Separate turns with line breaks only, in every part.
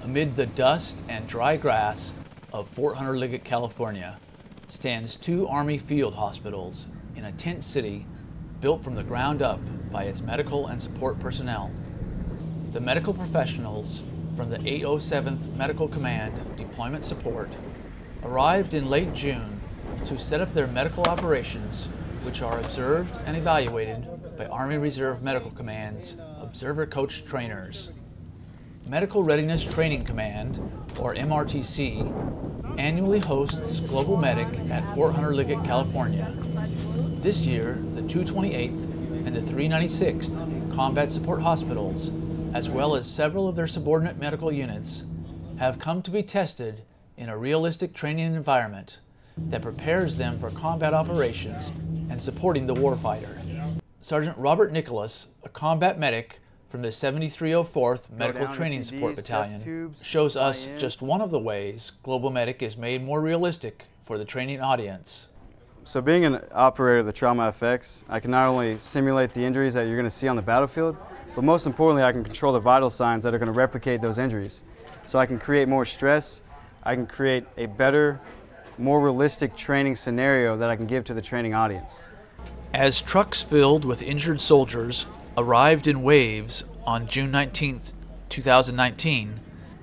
Amid the dust and dry grass of Fort Hunter Liggett, California, stands two Army field hospitals in a tent city built from the ground up by its medical and support personnel. The medical professionals from the 807th Medical Command Deployment Support arrived in late June to set up their medical operations, which are observed and evaluated by Army Reserve Medical Command's Observer Coach Trainers. Medical Readiness Training Command, or MRTC, annually hosts Global Medic at Fort Hunter Liggett, California. This year, the 228th and the 396th Combat Support Hospitals, as well as several of their subordinate medical units, have come to be tested in a realistic training environment that prepares them for combat operations and supporting the warfighter. Sergeant Robert Nicholas, a combat medic from the 7304th Medical Training Support Battalion, shows us just one of the ways Global Medic is made more realistic for the training audience.
So being an operator of the trauma FX, I can not only simulate the injuries that you're going to see on the battlefield, but most importantly, I can control the vital signs that are going to replicate those injuries. So I can create more stress, I can create a better, more realistic training scenario that I can give to the training audience.
As trucks filled with injured soldiers arrived in waves on June 19, 2019,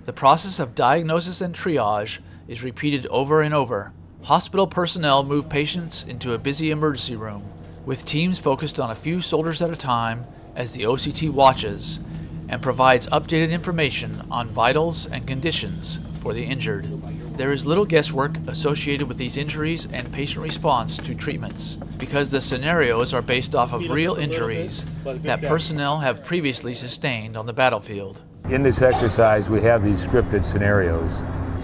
the process of diagnosis and triage is repeated over and over. Hospital personnel move patients into a busy emergency room, with teams focused on a few soldiers at a time as the OCT watches and provides updated information on vitals and conditions for the injured. There is little guesswork associated with these injuries and patient response to treatments, because the scenarios are based off of real injuries that personnel have previously sustained on the battlefield.
In this exercise, we have these scripted scenarios.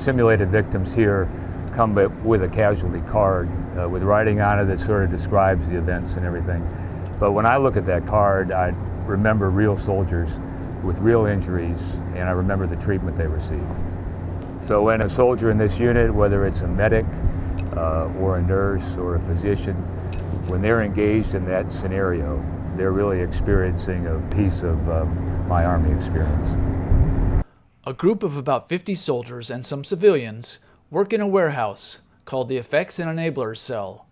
Simulated victims here come with a casualty card with writing on it that sort of describes the events and everything. But when I look at that card, I remember real soldiers with real injuries, and I remember the treatment they received. So when a soldier in this unit, whether it's a medic or a nurse or a physician, when they're engaged in that scenario, they're really experiencing a piece of my Army experience.
A group of about 50 soldiers and some civilians work in a warehouse called the Effects and Enablers Cell.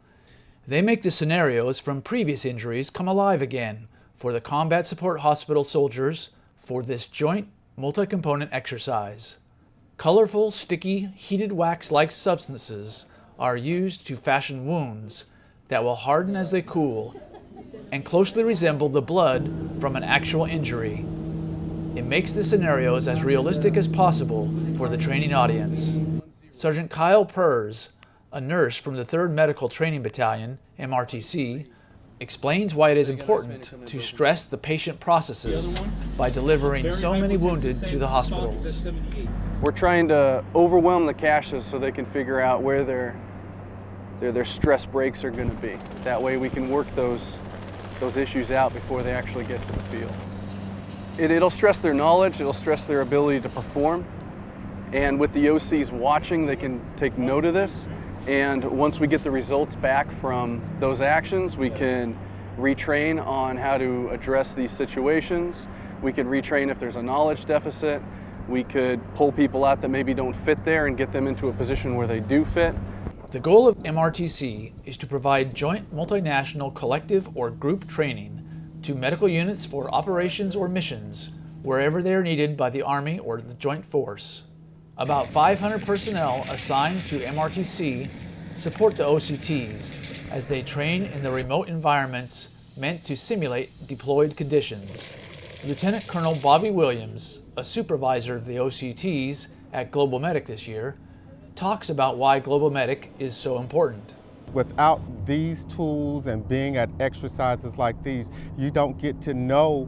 They make the scenarios from previous injuries come alive again for the Combat Support Hospital soldiers for this joint multi-component exercise. Colorful, sticky, heated wax-like substances are used to fashion wounds that will harden as they cool and closely resemble the blood from an actual injury. It makes the scenarios as realistic as possible for the training audience. Sergeant Kyle Pers, a nurse from the 3rd Medical Training Battalion, MRTC, explains why it is important to stress the patient processes by delivering so many wounded to the hospitals.
We're trying to overwhelm the caches so they can figure out where their stress breaks are going to be. That way we can work those issues out before they actually get to the field. It'll stress their knowledge, it'll stress their ability to perform, and with the OCs watching, they can take note of this. And once we get the results back from those actions, we can retrain on how to address these situations. We can retrain if there's a knowledge deficit. We could pull people out that maybe don't fit there and get them into a position where they do fit.
The goal of MRTC is to provide joint multinational collective or group training to medical units for operations or missions wherever they are needed by the Army or the Joint Force. About 500 personnel assigned to MRTC support the OCTs as they train in the remote environments meant to simulate deployed conditions. Lieutenant Colonel Bobby Williams, a supervisor of the OCTs at Global Medic this year, talks about why Global Medic is so important.
Without these tools and being at exercises like these, you don't get to know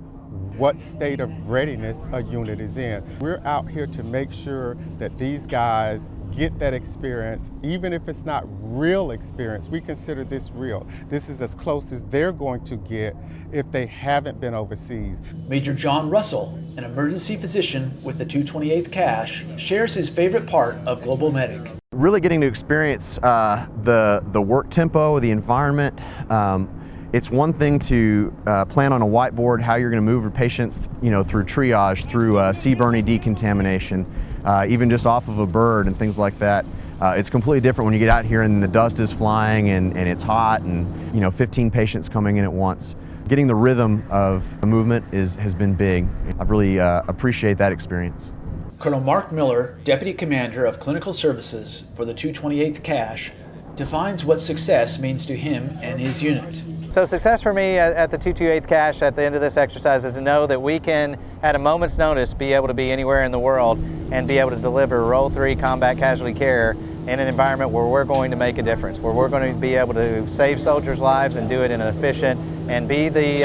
what state of readiness a unit is in. We're out here to make sure that these guys get that experience, even if it's not real experience. We consider this real. This is as close as they're going to get if they haven't been overseas.
Major John Russell, an emergency physician with the 228th CASH, shares his favorite part of Global Medic.
Really getting to experience the work tempo, the environment. It's one thing to plan on a whiteboard how you're going to move your patients, through triage, through CBRNE decontamination. even just off of a bird and things like that. It's completely different when you get out here and the dust is flying and it's hot and 15 patients coming in at once. Getting the rhythm of the movement has been big. I really appreciate that experience.
Colonel Mark Miller, Deputy Commander of Clinical Services for the 228th Cache, defines what success means to him and his unit.
So success for me at the 228th Cache at the end of this exercise is to know that we can, at a moment's notice, be able to be anywhere in the world and be able to deliver Role 3 combat casualty care in an environment where we're going to make a difference, where we're going to be able to save soldiers' lives and do it in an efficient and be the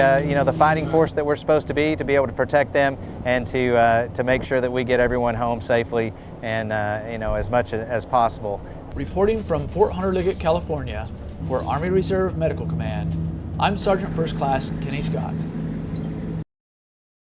the fighting force that we're supposed to be able to protect them and to make sure that we get everyone home safely and as much as possible.
Reporting from Fort Hunter Liggett, California, for Army Reserve Medical Command, I'm Sergeant First Class Kenny Scott.